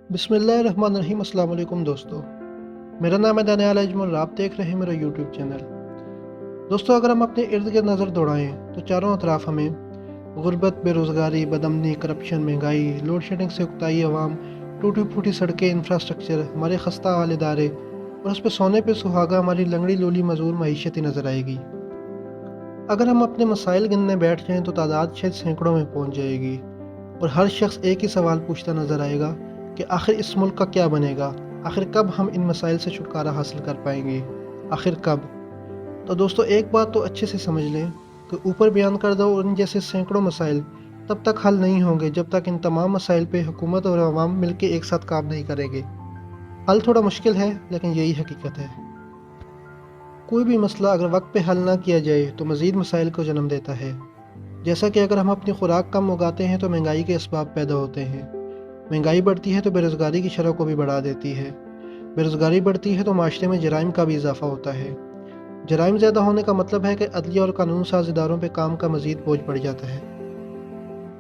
बिस्मिल्लाहिर्रहमानिर्रहीम। अस्सलाम वालेकुम दोस्तों, मेरा नाम है दानियाल अजमल और आप देख रहे हैं मेरा यूट्यूब चैनल। दोस्तों, अगर हम अपने इर्द गिर्द नज़र दौड़ाएं तो चारों तरफ हमें गुर्बत, बेरोज़गारी, बदअमनी, करप्शन, महंगाई, लोड शेडिंग से उकताई अवाम, टूटी फूटी सड़कें, इंफ्रास्ट्रक्चर, हमारे खस्ता हाल इदारे और उस पर सोने पे सुहागा हमारी लंगड़ी लूली मजूर मईशत ही नज़र आएगी। अगर हम अपने मसाइल गिनने बैठ जाएं तो तादाद शायद सैकड़ों में पहुंच जाएगी और हर शख्स एक ही सवाल पूछता नज़र आएगा कि आखिर इस मुल्क का क्या बनेगा, आखिर कब हम इन मसाइल से छुटकारा हासिल कर पाएंगे, आखिर कब। तो दोस्तों, एक बात तो अच्छे से समझ लें कि ऊपर बयान कर दो इन जैसे सैकड़ों मसाइल तब तक हल नहीं होंगे जब तक इन तमाम मसाइल पे हुकूमत और अवाम मिलकर एक साथ काम नहीं करेंगे। हल थोड़ा मुश्किल है, लेकिन यही हकीकत है। कोई भी मसला अगर वक्त पे हल ना किया जाए तो मज़ीद मसाइल को जन्म देता है। जैसा कि अगर हम अपनी खुराक कम उगाते हैं तो महंगाई के असबाब पैदा होते हैं। महंगाई बढ़ती है तो बेरोज़गारी की शरह को भी बढ़ा देती है। बेरोज़गारी बढ़ती है तो माशरे में जराइम का भी इजाफा होता है। जराइम ज़्यादा होने का मतलब है कि अदलिया और कानून साज इदारों पर काम का मज़ीद बोझ बढ़ जाता है।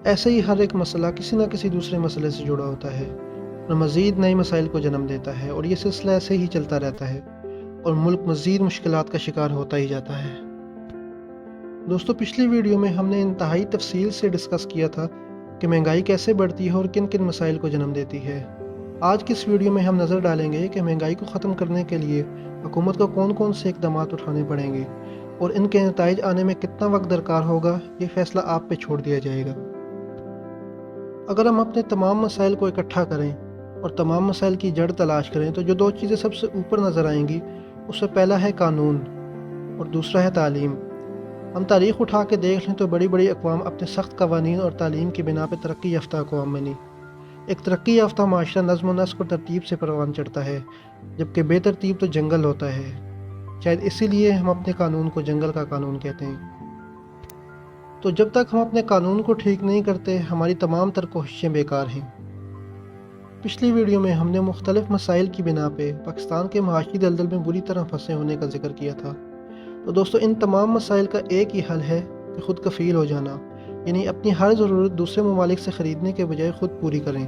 ऐसे ही हर एक मसला किसी न किसी दूसरे मसले से जुड़ा होता है और मज़ीद नए मसाइल को जन्म देता है, और ये सिलसिला ऐसे ही चलता रहता है और मुल्क मज़ीद मुश्किलात का शिकार होता ही जाता है। दोस्तों, पिछली वीडियो में हमने इंतहाई तफसील से डिस्कस किया था कि महंगाई कैसे बढ़ती है और किन किन मसाइल को जन्म देती है। आज की इस वीडियो में हम नज़र डालेंगे कि महंगाई को ख़त्म करने के लिए हुकूमत को कौन कौन से इक़दाम उठाने पड़ेंगे और इनके नताइज आने में कितना वक्त दरकार होगा, ये फ़ैसला आप पे छोड़ दिया जाएगा। अगर हम अपने तमाम मसाइल को इकट्ठा करें और तमाम मसाइल की जड़ तलाश करें तो जो दो चीज़ें सबसे ऊपर नज़र आएंगी, उससे पहला है कानून और दूसरा है तालीम। हम तारीख़ उठा के देख लें तो बड़ी बड़ी अक़वाम अपने सख्त कवानीन और तालीम की बिना पर तरक्की याफ्ता अक़वाम बनी। एक तरक्की याफ्ता माशरा नज़्म व नस्क और तरतीब से परवान चढ़ता है, जबकि बेतरतीब तो जंगल होता है। शायद इसीलिए हम अपने कानून को जंगल का कानून कहते हैं। तो जब तक हम अपने कानून को ठीक नहीं करते, हमारी तमाम तर कोशिशें बेकार हैं। पिछली वीडियो में हमने मुख्तलिफ मसाइल की बिना पे पाकिस्तान के माशी दलदल में बुरी तरह फंसे होने का जिक्र किया था। तो दोस्तों, इन तमाम मसाइल का एक ही हल है कि ख़ुद कफ़ील हो जाना, यानी अपनी हर ज़रूरत दूसरे ममालिक से ख़रीदने के बजाय ख़ुद पूरी करें।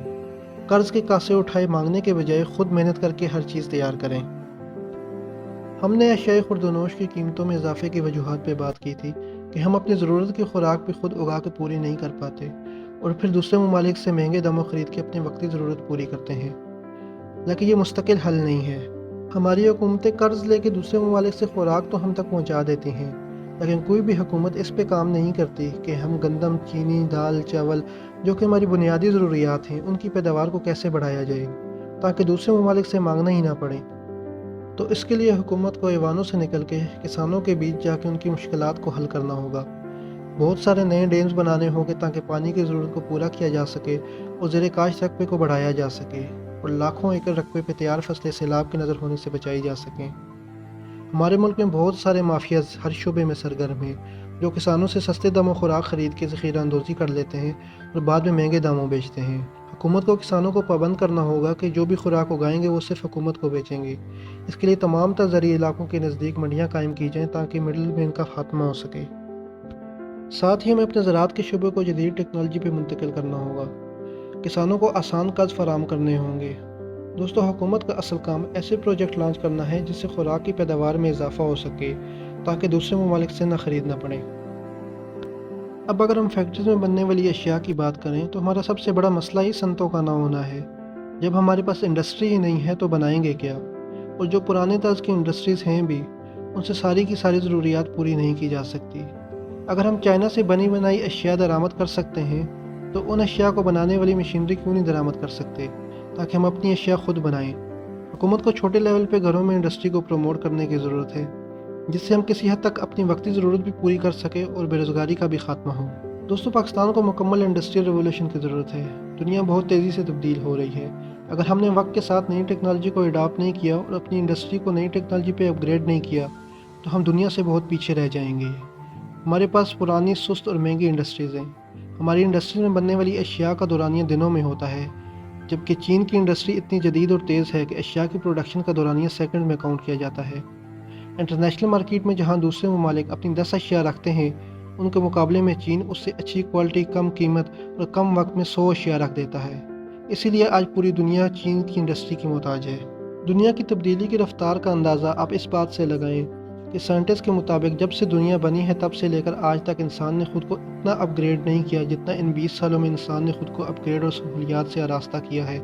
कर्ज़ के कासे उठाए मांगने के बजाय ख़ुद मेहनत करके हर चीज़ तैयार करें। हमने अशियाए खुर्दनोश की कीमतों में इजाफे की वजूहात पर बात की थी कि हम अपनी ज़रूरत की खुराक भी ख़ुद उगा के पूरी नहीं कर पाते और फिर दूसरे ममालिक से महंगे दामों ख़रीद के अपनी वक्ती ज़रूरत पूरी करते हैं। लेकिन ये मुस्तकिल हल नहीं है। हमारी हुकूमतें कर्ज़ लेके दूसरे ममालिक से खुराक तो हम तक पहुँचा देती हैं, लेकिन कोई भी हुकूमत इस पे काम नहीं करती कि हम गंदम, चीनी, दाल, चावल जो कि हमारी बुनियादी ज़रूरियात हैं, उनकी पैदावार को कैसे बढ़ाया जाए ताकि दूसरे ममालिक से मांगना ही ना पड़े। तो इसके लिए हुकूमत को ऐवानों से निकल के किसानों के बीच जाके उनकी मुश्किलात को हल करना होगा। बहुत सारे नए डैम्स बनाने होंगे ताकि पानी की ज़रूरत को पूरा किया जा सके और ज़ेरे काश्त रकबे को बढ़ाया जा सके और लाखों एकड़ रकबे पर तैयार फसलें सैलाब की नज़र होने से बचाई जा सकें। हमारे मुल्क में बहुत सारे माफियाज हर शोबे में सरगर्म हैं, जो किसानों से सस्ते दामों खुराक ख़रीद के ज़ख़ीरा अंदोज़ी कर लेते हैं और बाद में महंगे दामों बेचते हैं। हुकूमत को किसानों को पाबंद करना होगा कि जो भी खुराक उगाएंगे वो सिर्फ हुकूमत को बेचेंगे। इसके लिए तमाम तर ज़रूरी इलाकों के नज़दीक मंडियाँ कायम की जाएँ ताकि मिडल मैन का खात्मा हो सके। साथ ही हमें अपने ज़राअत के शोबे को जदीद टेक्नोलॉजी पर मुंतकिल करना होगा। किसानों को आसान कर्ज फराम करने होंगे। दोस्तों, हुकूमत का असल काम ऐसे प्रोजेक्ट लॉन्च करना है जिससे खुराक की पैदावार में इजाफा हो सके ताकि दूसरे ममालिक से न ख़रीदना पड़े। अब अगर हम फैक्ट्रीज में बनने वाली अशिया की बात करें तो हमारा सबसे बड़ा मसला ही सनतों का ना होना है। जब हमारे पास इंडस्ट्री ही नहीं है तो बनाएंगे क्या, और जो पुराने तर्ज की इंडस्ट्रीज़ हैं भी, उनसे सारी की सारी ज़रूरियात पूरी नहीं की जा सकती। अगर हम चाइना से बनी बनाई अशिया दरामद कर सकते हैं तो उन अशिया को बनाने वाली मशीनरी क्यों नहीं दरामद कर सकते ताकि हम अपनी अशिया खुद बनाएं। हुकूमत को छोटे लेवल पे घरों में इंडस्ट्री को प्रमोट करने की ज़रूरत है, जिससे हम किसी हद तक अपनी वक्ती ज़रूरत भी पूरी कर सकें और बेरोज़गारी का भी खात्मा हो। दोस्तों, पाकिस्तान को मुकम्मल इंडस्ट्रियल रेवोल्यूशन की ज़रूरत है। दुनिया बहुत तेज़ी से तब्दील हो रही है। अगर हमने वक्त के साथ नई टेक्नोलॉजी को अडॉप्ट नहीं किया और अपनी इंडस्ट्री को नई टेक्नोलॉजी पर अपग्रेड नहीं किया तो हम दुनिया से बहुत पीछे रह जाएंगे। हमारे पास पुरानी, सुस्त और महंगी इंडस्ट्रीज़ हैं। हमारी इंडस्ट्री में बनने वाली अशिया का दौरानिया दिनों में होता है, जबकि चीन की इंडस्ट्री इतनी जदीद और तेज़ है कि अशिया की प्रोडक्शन का दौरानिया सेकंड में काउंट किया जाता है। इंटरनेशनल मार्केट में जहां दूसरे ममालिक अपनी 10 अशिया रखते हैं, उनके मुकाबले में चीन उससे अच्छी क्वालिटी, कम कीमत और कम वक्त में 100 अशिया रख देता है। اسی لیے آج پوری دنیا چین کی انڈسٹری کی محتاج ہے۔ دنیا کی تبدیلی کی رفتار کا اندازہ آپ اس بات سے لگائیں کہ سائنٹسٹ کے مطابق جب سے دنیا بنی ہے تب سے لے کر آج تک انسان نے خود کو اتنا اپ گریڈ نہیں کیا جتنا ان 20 سالوں میں انسان نے خود کو اپ گریڈ اور سہولیات سے آراستہ کیا ہے۔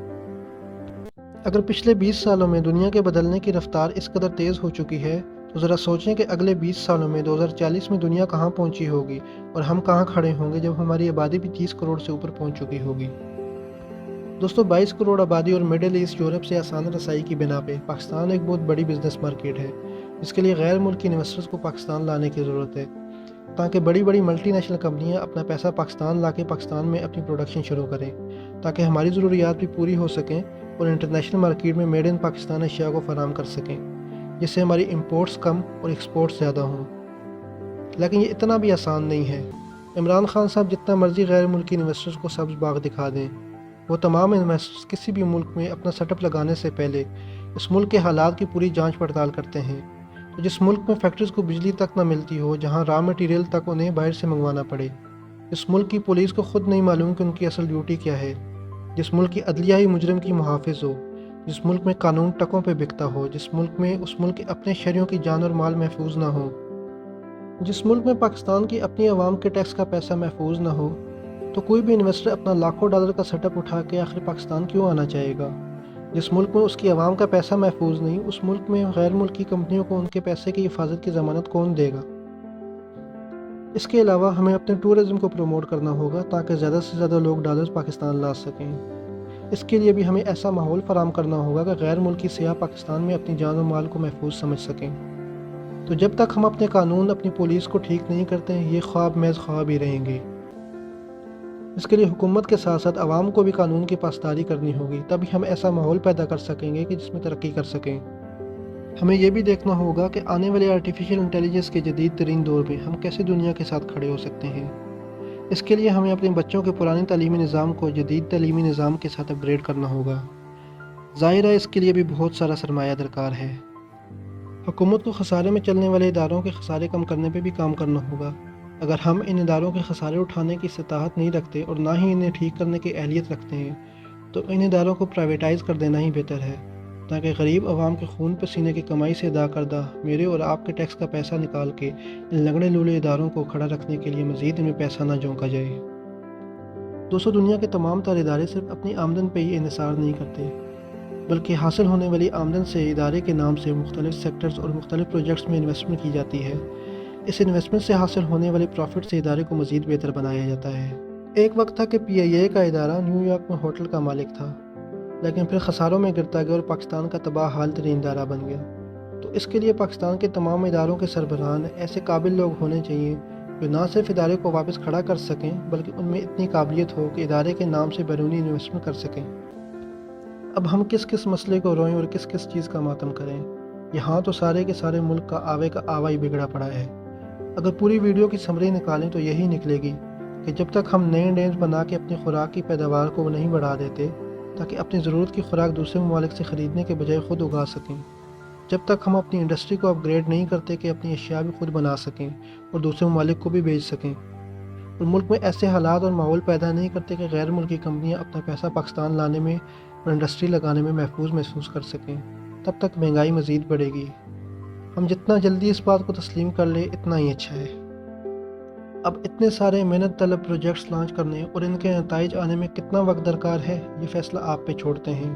اگر پچھلے 20 سالوں میں دنیا کے بدلنے کی رفتار اس قدر تیز ہو چکی ہے تو ذرا سوچیں کہ اگلے 20 سالوں میں 2040 میں دنیا کہاں پہنچی ہوگی اور ہم کہاں کھڑے ہوں گے جب ہماری آبادی بھی 30 کروڑ سے اوپر پہنچ چکی ہوگی۔ دوستو 22 کروڑ آبادی اور مڈل ایسٹ یورپ سے آسان رسائی کی بنا پہ پاکستان ایک بہت بڑی بزنس مارکیٹ ہے، جس کے لیے غیر ملکی انویسٹرز کو پاکستان لانے کی ضرورت ہے تاکہ بڑی بڑی ملٹی نیشنل کمپنیاں اپنا پیسہ پاکستان لا کے پاکستان میں اپنی پروڈکشن شروع کریں تاکہ ہماری ضروریات بھی پوری ہو سکیں اور انٹرنیشنل مارکیٹ میں میڈ ان پاکستان اشیاء کو فراہم کر سکیں، جس سے ہماری امپورٹس کم اور ایکسپورٹس زیادہ ہوں۔ لیکن یہ اتنا بھی آسان نہیں ہے۔ عمران خان صاحب جتنا مرضی غیر ملکی انویسٹرز کو سبز باغ دکھا دیں، وہ تمام انویسٹرز کسی بھی ملک میں اپنا سیٹ اپ لگانے سے پہلے اس ملک کے حالات کی پوری جانچ پڑتال کرتے ہیں۔ تو جس ملک میں فیکٹریز کو بجلی تک نہ ملتی ہو، جہاں را مٹیریل تک انہیں باہر سے منگوانا پڑے، جس ملک کی پولیس کو خود نہیں معلوم کہ ان کی اصل ڈیوٹی کیا ہے، جس ملک کی عدلیہ ہی مجرم کی محافظ ہو، جس ملک میں قانون ٹکوں پہ بکتا ہو، جس ملک میں اس ملک کے اپنے شہریوں کی جان اور مال محفوظ نہ ہو، جس ملک میں پاکستان کی اپنی عوام کے ٹیکس کا پیسہ محفوظ نہ ہو، تو کوئی بھی انویسٹر اپنا لاکھوں ڈالر کا سیٹ اپ اٹھا کے آخر پاکستان کیوں آنا چاہے گا؟ جس ملک میں اس کی عوام کا پیسہ محفوظ نہیں، اس ملک میں غیر ملکی کمپنیوں کو ان کے پیسے کی حفاظت کی ضمانت کون دے گا؟ اس کے علاوہ ہمیں اپنے ٹورزم کو پروموٹ کرنا ہوگا تاکہ زیادہ سے زیادہ لوگ ڈالرز پاکستان لا سکیں۔ اس کے لیے بھی ہمیں ایسا ماحول فراہم کرنا ہوگا کہ غیر ملکی سیاح پاکستان میں اپنی جان و مال کو محفوظ سمجھ سکیں۔ تو جب تک ہم اپنے قانون، اپنی پولیس کو ٹھیک نہیں کرتے، یہ خواب محض خواب ہی رہیں گے۔ اس کے لیے حکومت کے ساتھ ساتھ عوام کو بھی قانون کی پاسداری کرنی ہوگی، تبھی ہم ایسا ماحول پیدا کر سکیں گے کہ جس میں ترقی کر سکیں۔ ہمیں یہ بھی دیکھنا ہوگا کہ آنے والے آرٹیفیشل انٹیلیجنس کے جدید ترین دور میں ہم کیسے دنیا کے ساتھ کھڑے ہو سکتے ہیں۔ اس کے لیے ہمیں اپنے بچوں کے پرانے تعلیمی نظام کو جدید تعلیمی نظام کے ساتھ اپ گریڈ کرنا ہوگا۔ ظاہر ہے اس کے لیے بھی بہت سارا سرمایہ درکار ہے۔ حکومت کو خسارے میں چلنے والے اداروں کے خسارے کم کرنے پہ بھی کام کرنا ہوگا۔ اگر ہم ان اداروں کے خسارے اٹھانے کی استطاعت نہیں رکھتے اور نہ ہی انہیں ٹھیک کرنے کی اہلیت رکھتے ہیں تو ان اداروں کو پرائیویٹائز کر دینا ہی بہتر ہے تاکہ غریب عوام کے خون پسینے کی کمائی سے ادا کردہ میرے اور آپ کے ٹیکس کا پیسہ نکال کے ان لنگڑے لولے اداروں کو کھڑا رکھنے کے لیے مزید ان میں پیسہ نہ جھونکا جائے۔ دوستو دنیا کے تمام تر ادارے صرف اپنی آمدن پہ ہی انحصار نہیں کرتے، بلکہ حاصل ہونے والی آمدن سے ادارے کے نام سے مختلف سیکٹرز اور مختلف پروجیکٹس میں انویسٹمنٹ کی جاتی ہے۔ اس انویسٹمنٹ سے حاصل ہونے والے پروفٹ سے ادارے کو مزید بہتر بنایا جاتا ہے۔ ایک وقت تھا کہ PIA کا ادارہ نیو یارک میں ہوٹل کا مالک تھا، لیکن پھر خساروں میں گرتا گیا اور پاکستان کا تباہ حال ترین ادارہ بن گیا۔ تو اس کے لیے پاکستان کے تمام اداروں کے سربراہان ایسے قابل لوگ ہونے چاہیے جو نہ صرف ادارے کو واپس کھڑا کر سکیں بلکہ ان میں اتنی قابلیت ہو کہ ادارے کے نام سے بیرونی انویسٹمنٹ کر سکیں۔ اب ہم کس کس مسئلے کو روئیں اور کس کس چیز کا ماتم کریں؟ یہاں تو سارے کے سارے ملک کا آوا ہی بگڑا پڑا ہے۔ اگر پوری ویڈیو کی سمری نکالیں تو یہی نکلے گی کہ جب تک ہم نئے ڈیمز بنا کے اپنی خوراک کی پیداوار کو نہیں بڑھا دیتے تاکہ اپنی ضرورت کی خوراک دوسرے ممالک سے خریدنے کے بجائے خود اگا سکیں، جب تک ہم اپنی انڈسٹری کو اپ گریڈ نہیں کرتے کہ اپنی اشیاء بھی خود بنا سکیں اور دوسرے ممالک کو بھی بیچ سکیں، اور ملک میں ایسے حالات اور ماحول پیدا نہیں کرتے کہ غیر ملکی کمپنیاں اپنا پیسہ پاکستان لانے میں اور انڈسٹری لگانے میں محفوظ محسوس کر سکیں، تب تک مہنگائی مزید بڑھے گی۔ ہم جتنا جلدی اس بات کو تسلیم کر لیں اتنا ہی اچھا ہے۔ اب اتنے سارے محنت طلب پروجیکٹس لانچ کرنے اور ان کے نتائج آنے میں کتنا وقت درکار ہے، یہ فیصلہ آپ پہ چھوڑتے ہیں۔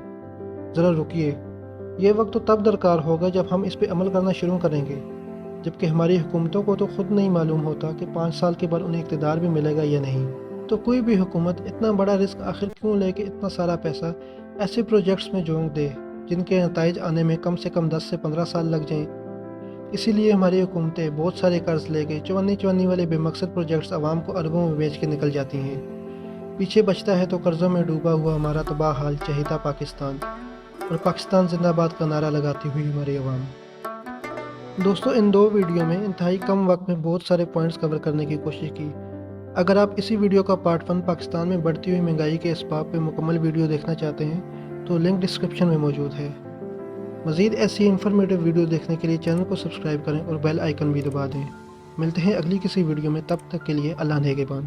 ذرا رکیے، یہ وقت تو تب درکار ہوگا جب ہم اس پہ عمل کرنا شروع کریں گے، جبکہ ہماری حکومتوں کو تو خود نہیں معلوم ہوتا کہ 5 سال کے بعد انہیں اقتدار بھی ملے گا یا نہیں۔ تو کوئی بھی حکومت اتنا بڑا رسک آخر کیوں لے کے اتنا سارا پیسہ ایسے پروجیکٹس میں جھونک دے جن کے نتائج آنے میں کم سے کم 10 سے 15 سال لگ جائیں؟ اسی لیے ہماری حکومتیں بہت سارے قرض لے کے چونی والے بے مقصد پروجیکٹس عوام کو اربوں میں بیچ کے نکل جاتی ہیں۔ پیچھے بچتا ہے تو قرضوں میں ڈوبا ہوا ہمارا تباہ حال چہیتا پاکستان، اور پاکستان زندہ باد کا نعرہ لگاتی ہوئی ہماری عوام۔ دوستو ان 2 ویڈیو میں انتہائی کم وقت میں بہت سارے پوائنٹس کور کرنے کی کوشش کی۔ اگر آپ اسی ویڈیو کا پارٹ 1 پاکستان میں بڑھتی ہوئی مہنگائی کے اسباب پہ مکمل ویڈیو دیکھنا چاہتے ہیں تو لنک ڈسکرپشن میں موجود ہے۔ مزید ایسی انفارمیٹو ویڈیو دیکھنے کے لیے چینل کو سبسکرائب کریں اور بیل آئیکن بھی دبا دیں۔ ملتے ہیں اگلی کسی ویڈیو میں، تب تک کے لیے اللہ نگہبان۔